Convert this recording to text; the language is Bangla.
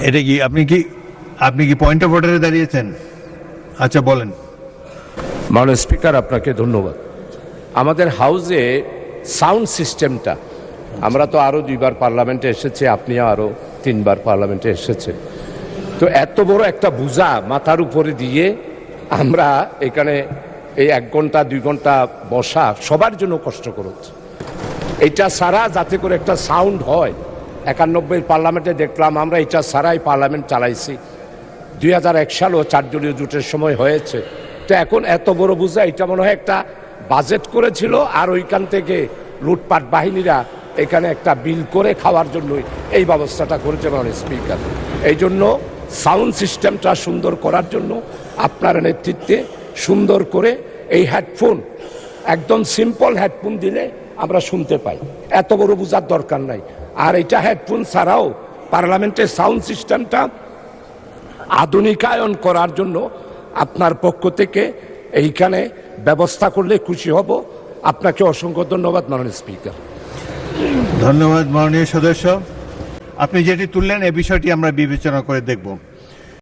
এটা কি আপনি কি পয়েন্ট অফ অর্ডারে দাঁড়িয়েছেন? আচ্ছা বলেন। মাননীয় স্পিকার, আপনাকে ধন্যবাদ। আমাদের হাউসে সাউন্ড সিস্টেমটা, আমরা তো আরও 2বার পার্লামেন্টে এসেছি, আপনিও আরও 3বার পার্লামেন্টে এসেছে, তো এত বড় একটা বোঝা মাথার উপরে দিয়ে আমরা এখানে এই 1 ঘন্টা 2 ঘন্টা বসা সবার জন্য কষ্টকর হচ্ছে। এটা ছাড়া যাতে করে একটা সাউন্ড হয়, 91 পার্লামেন্টে দেখলাম আমরা এটা ছাড়াই পার্লামেন্ট চালাইছি। 2001 সালেও 4 দলীয় জোটের সময় হয়েছে। তো এখন এত বড় বোঝা, এটা মনে হয় একটা বাজেট করেছিল আর ওইখান থেকে লুটপাট বাহিনীরা এখানে একটা বিল করে খাওয়ার জন্যই এই ব্যবস্থাটা করেছে মাননীয় স্পিকার। এই জন্য সাউন্ড সিস্টেমটা সুন্দর করার জন্য আপনার নেতৃত্বে সুন্দর করে এই হেডফোন, একদম সিম্পল হেডফোন দিলে আমরা শুনতে পাই, এত বড় বোঝার দরকার নাই। আর এটা হেডফোন ছাড়াও পার্লামেন্টের সাউন্ড সিস্টেমটা আধুনিকায়ন করার জন্য আপনার পক্ষ থেকে এইখানে ব্যবস্থা করলে খুশি হব। আপনাকে অসংখ্য ধন্যবাদ মাননীয় স্পিকার। ধন্যবাদ মাননীয় সদস্য। আপনি যেটি তুললেন এ বিষয়টি আমরা বিবেচনা করে দেখব।